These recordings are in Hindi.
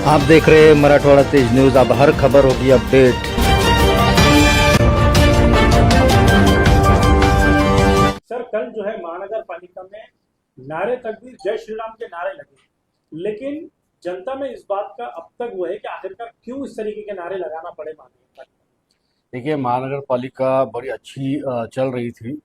आप देख रहे हैं मराठवाड़ा तेज न्यूज। अब हर खबर होगी अपडेट। सर कल जो है महानगर पालिका में नारे तकबीर जय श्री राम के नारे लगे, लेकिन जनता में इस बात का अब तक वो है कि आखिरकार क्यों इस तरीके के नारे लगाना पड़े महानगर पालिका। देखिए, महानगर पालिका बड़ी अच्छी चल रही थी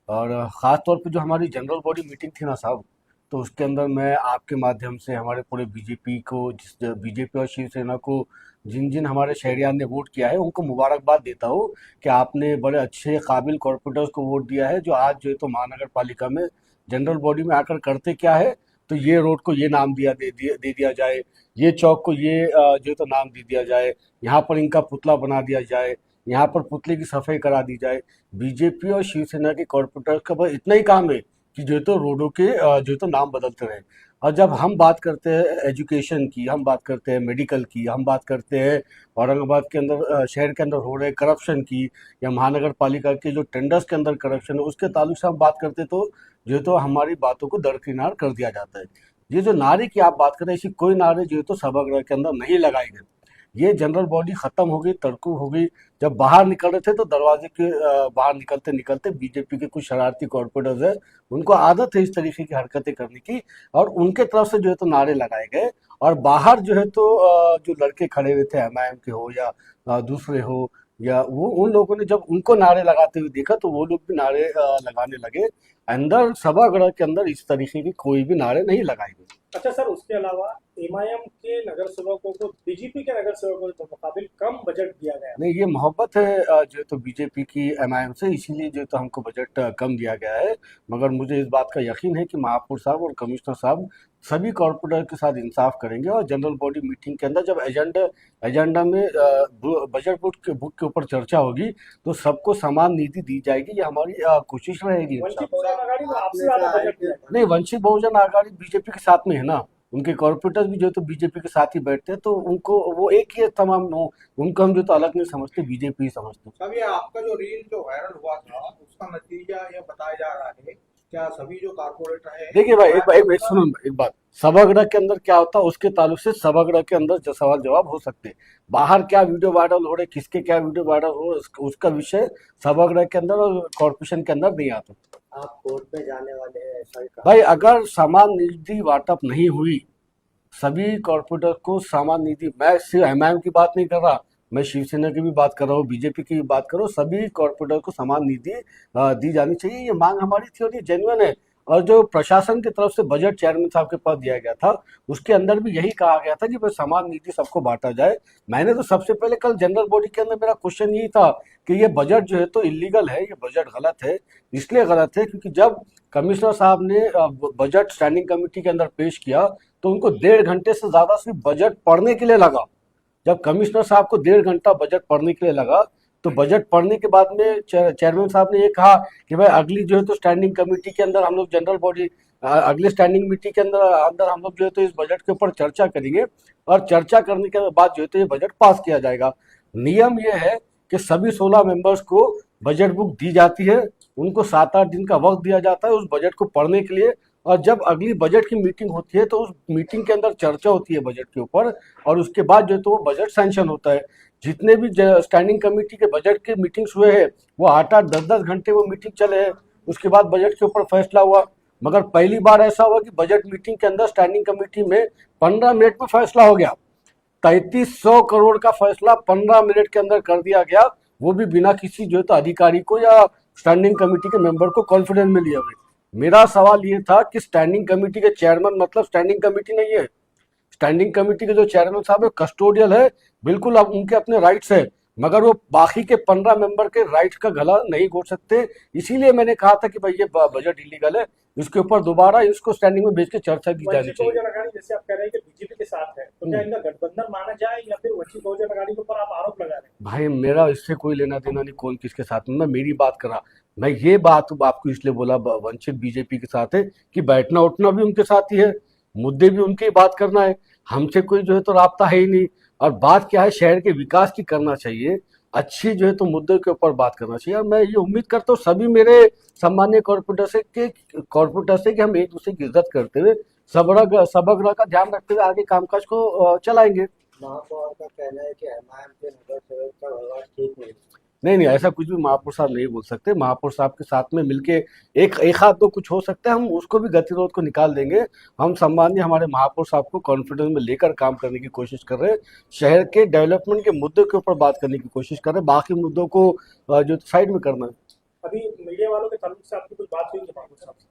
और ख़ास तौर पे जो हमारी जनरल बॉडी मीटिंग थी ना साहब, तो उसके अंदर मैं आपके माध्यम से हमारे पूरे बीजेपी और शिवसेना को जिन जिन हमारे शहरियान ने वोट किया है उनको मुबारकबाद देता हूँ कि आपने बड़े अच्छे काबिल कॉर्पोरेटर्स को वोट दिया है, जो आज जो है तो महानगर पालिका में जनरल बॉडी में आकर करते क्या है, तो ये रोड को ये नाम दे दिया जाए, ये चौक को ये जो है तो नाम दे दिया जाए, यहाँ पर इनका पुतला बना दिया जाए, यहाँ पर पुतले की सफाई करा दी जाए। बीजेपी और शिवसेना के कॉर्पोरेटर का बस इतना ही काम है कि जो है तो रोडों के जो है तो नाम बदलते रहे। और जब हम बात करते हैं एजुकेशन की, हम बात करते हैं मेडिकल की, हम बात करते हैं औरंगाबाद के अंदर शहर के अंदर हो रहे करप्शन की, या महानगर पालिका के जो टेंडर्स के अंदर करप्शन है उसके ताल्लुक से हम बात करते तो जो है तो हमारी बातों को दरकिनार कर दिया जाता है। ये जो नारे की आप बात करें, ऐसी कोई नारे जो है तो सभागृह के अंदर नहीं लगाए गए। ये जनरल बॉडी खत्म हो गई, तड़कू हो गई, जब बाहर निकल रहे थे तो दरवाजे के बाहर निकलते निकलते बीजेपी के कुछ शरारती कॉर्पोरेटर्स है, उनको आदत है इस तरीके की हरकतें करने की, और उनके तरफ से जो है तो नारे लगाए गए। और बाहर जो है तो जो लड़के खड़े हुए थे एमआईएम के हो या दूसरे हो, या वो उन लोगों ने जब उनको नारे लगाते हुए देखा तो वो लोग भी नारे लगाने लगे। अंदर सभागृह के अंदर इस तरीके की कोई भी नारे नहीं लगाए गए। अच्छा सर, उसके अलावा एमआईएम के नगर सेवकों को बीजेपी के नगर सेवकों के मुकाबले कम बजट दिया गया। नहीं, ये मोहब्बत है जो तो बीजेपी की एमआईएम से, इसीलिए जो तो हमको बजट कम दिया गया है। मगर मुझे इस बात का यकीन है कि महापौर साहब और कमिश्नर साहब सभी कॉर्पोरेटर के साथ इंसाफ करेंगे, और जनरल बॉडी मीटिंग के अंदर जब एजेंडा में बजट बुक के ऊपर चर्चा होगी तो सबको समान नीति दी जाएगी। ये हमारी कोशिश रहेगी। वंचित बहुजन आघाड़ी में आपसे ज्यादा बजट दिया गया। नहीं, वंचित बहुजन आघाड़ी बीजेपी के साथ में है ना, उनके कॉर्पोरेटर्स भी जो तो बीजेपी के साथ ही बैठते हैं, तो उनको वो एक ही है तमाम। उनको हम जो तो अलग नहीं समझते, बीजेपी ही समझते हैं। अब ये आपका जो रील जो वायरल हुआ था उसका नतीजा ये बताया जा रहा है, क्या सभी जो कारपोरेटर है। देखिए भाई, एक सुनो एक बात, सभागृह के अंदर क्या होता है उसके ताल्लुक से सभागृह के अंदर जो सवाल जवाब हो सकते हैं। बाहर क्या वीडियो वायरल हो रहे, किसके क्या वीडियो वायरल हो, उसका विषय सभागृह के अंदर और कॉर्पोरेशन के अंदर नहीं आता। आप कोर्ट में जाने वाले हैं ऐसा ही कहा। भाई, अगर समान निधि वाटप नहीं हुई, सभी कॉर्पोरेटर को समान निधि, मैं सिर्फ एमआईएम की बात नहीं कर रहा, मैं शिवसेना की भी बात कर रहा हूँ, बीजेपी की भी बात कर रहा हूँ, सभी कॉर्पोरेटर को समान निधि दी जानी चाहिए। ये मांग हमारी थी और ये जेन्युइन है। और जो प्रशासन की तरफ से बजट चेयरमैन साहब के पास दिया गया था उसके अंदर भी यही कहा गया था कि भाई समान नीति सबको बांटा जाए। मैंने तो सबसे पहले कल जनरल बॉडी के अंदर मेरा क्वेश्चन यही था कि ये बजट जो है तो इलीगल है, ये बजट गलत है। इसलिए गलत है क्योंकि जब कमिश्नर साहब ने बजट स्टैंडिंग कमेटी के अंदर पेश किया तो उनको 1.5 घंटे से ज्यादा सिर्फ बजट पढ़ने के लिए लगा। जब कमिश्नर साहब को 1.5 घंटा बजट पढ़ने के लिए लगा तो बजट पढ़ने के बाद में चेयरमैन साहब ने ये कहा कि भाई अगली जो है तो स्टैंडिंग कमेटी के अंदर हम लोग जनरल बॉडी अगली स्टैंडिंग मीटिंग के अंदर हम लोग जो है तो इस बजट के ऊपर चर्चा करेंगे, और चर्चा करने के बाद जो है तो ये बजट पास किया जाएगा। नियम ये है कि सभी 16 मेंबर्स को बजट बुक दी जाती है, उनको 7-8 दिन का वक्त दिया जाता है उस बजट को पढ़ने के लिए, और जब अगली बजट की मीटिंग होती है तो उस मीटिंग के अंदर चर्चा होती है बजट के ऊपर, और उसके बाद जो है तो वो बजट सैंक्शन होता है। जितने भी स्टैंडिंग कमेटी के बजट के मीटिंग्स हुए हैं वो 8-8, 10-10 घंटे वो मीटिंग चले हैं, उसके बाद बजट के ऊपर फैसला हुआ। मगर पहली बार ऐसा हुआ कि बजट मीटिंग के अंदर स्टैंडिंग कमेटी में 15 मिनट में फैसला हो गया। 3300 करोड़ का फैसला 15 मिनट के अंदर कर दिया गया, वो भी बिना किसी जो है तो अधिकारी को या स्टैंडिंग कमेटी के मेंबर को कॉन्फिडेंस में लिए हुए। मेरा सवाल ये था कि स्टैंडिंग कमेटी के चेयरमैन मतलब स्टैंडिंग कमेटी नहीं है। स्टैंडिंग कमेटी के जो चेयरमैन साहब है कस्टोडियल है, बिल्कुल अब उनके अपने राइट्स है, मगर वो बाकी के 15 मेंबर के राइट्स का गला नहीं घोट सकते। इसीलिए मैंने कहा था कि भाई ये बजट इलीगल है, इसके ऊपर दोबारा इसको स्टैंडिंग में भेज के चर्चा की जानी वंचित चाहिए। बहुजन आघाड़ी जैसे आप कह रहे हैं कि बीजेपी के साथ है, तो क्या इनका गठबंधन माना जाए या फिर वंचित बहुजन आघाड़ी के ऊपर आप आरोप लगा रहे हैं? भाई, मेरा इससे कोई लेना देना नहीं कौन किसके साथ में, मैं मेरी बात कर रहा। मैं ये बात आपको इसलिए बोला वंचित बीजेपी के साथ है कि बैठना उठना भी उनके साथ ही है, मुद्दे भी उनकी बात करना है, हमसे कोई जो है तो राब्ता है ही नहीं। और बात क्या है, शहर के विकास की करना चाहिए, अच्छी जो है तो मुद्दे के ऊपर बात करना चाहिए। और मैं ये उम्मीद करता हूँ सभी मेरे सम्मान्य कॉर्पोरेटर से कि हम एक दूसरे की इज्जत करते हुए सभागृह का ध्यान रखते हुए आगे कामकाज को चलाएंगे। महापौर का कहना है कि एमआईएम के नगर सेवक का व्यवहार ठीक नहीं। नहीं, ऐसा कुछ भी महापौर साहब नहीं बोल सकते। महापौर साहब के साथ में मिलके एक हाथ दो कुछ हो सकता है, हम उसको भी गतिरोध को निकाल देंगे। हम सम्माननीय हमारे महापौर साहब को कॉन्फिडेंस में लेकर काम करने की कोशिश कर रहे हैं। शहर के डेवलपमेंट के मुद्दों के ऊपर बात करने की कोशिश कर रहे हैं, बाकी मुद्दों को जो साइड में करना है। अभी मीडिया वालों के ताल्लुक से आपकी कुछ बात हुई है महापौर साहब से?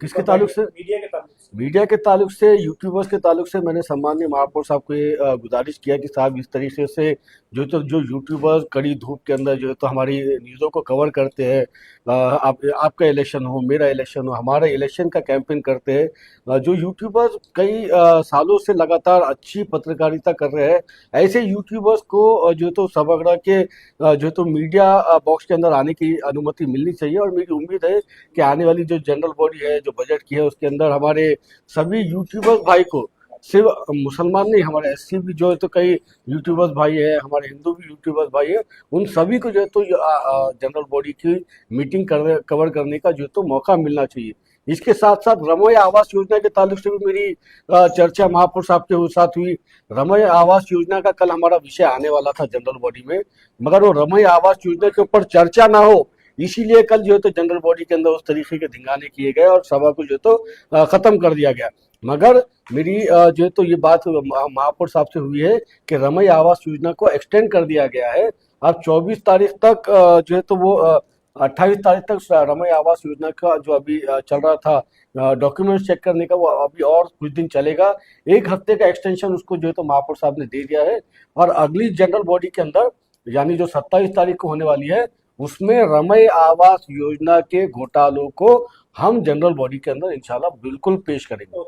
किसके ताल्लुक से? मीडिया के ताल्लुक से। मीडिया के ताल्लुक से, यूट्यूबर्स के ताल्लुक से मैंने सम्माननीय महापौर साहब को ये गुजारिश किया कि साहब इस तरीके से जो यूट्यूबर्स कड़ी धूप के अंदर जो है तो हमारी न्यूज़ों को कवर करते हैं, आपका इलेक्शन हो, मेरा इलेक्शन हो, हमारा इलेक्शन का कैंपेन करते हैं, जो यूट्यूबर्स कई सालों से लगातार अच्छी पत्रकारिता कर रहे हैं, ऐसे यूट्यूबर्स को जो है तो सभागृह के जो है तो मीडिया बॉक्स के अंदर आने की अनुमति मिलनी चाहिए। और मेरी उम्मीद है कि आने वाली जो जनरल बॉडी है, जो बजट की है, उसके अंदर हमारे सभी यूट्यूबर्स भाई को, सिर्फ मुसलमान नहीं, हमारे एससी भी जो है तो कई यूट्यूबर्स भाई है, हमारे हिंदू भी यूट्यूबर्स भाई है, उन सभी को जो है तो जनरल बॉडी की मीटिंग कवर करने का जो है तो मौका मिलना चाहिए। इसके साथ साथ रमैया आवास योजना के ताल्लुक से भी मेरी चर्चा महापौर साहब के साथ हुई। रमैया आवास योजना का कल हमारा विषय आने वाला था जनरल बॉडी में, मगर वो रमैया आवास योजना के ऊपर चर्चा ना हो, इसीलिए कल जो है तो जनरल बॉडी के अंदर उस तरीके के धिंगाने किए गए और सभा को जो है तो खत्म कर दिया गया। मगर मेरी जो है तो ये बात महापौर साहब से हुई है कि रमैया आवास योजना को एक्सटेंड कर दिया गया है। अब 24 तारीख तक जो है तो वो 28 तारीख तक रमैया आवास योजना का जो अभी चल रहा था डॉक्यूमेंट्स चेक करने का, वो अभी और कुछ दिन चलेगा। एक हफ्ते का एक्सटेंशन उसको जो है तो महापौर साहब ने दे दिया है। और अगली जनरल बॉडी के अंदर, यानी जो 27 तारीख को होने वाली है, उसमें रमैया आवास योजना के घोटालों को हम जनरल बॉडी के अंदर इंशाल्लाह बिल्कुल पेश करेंगे।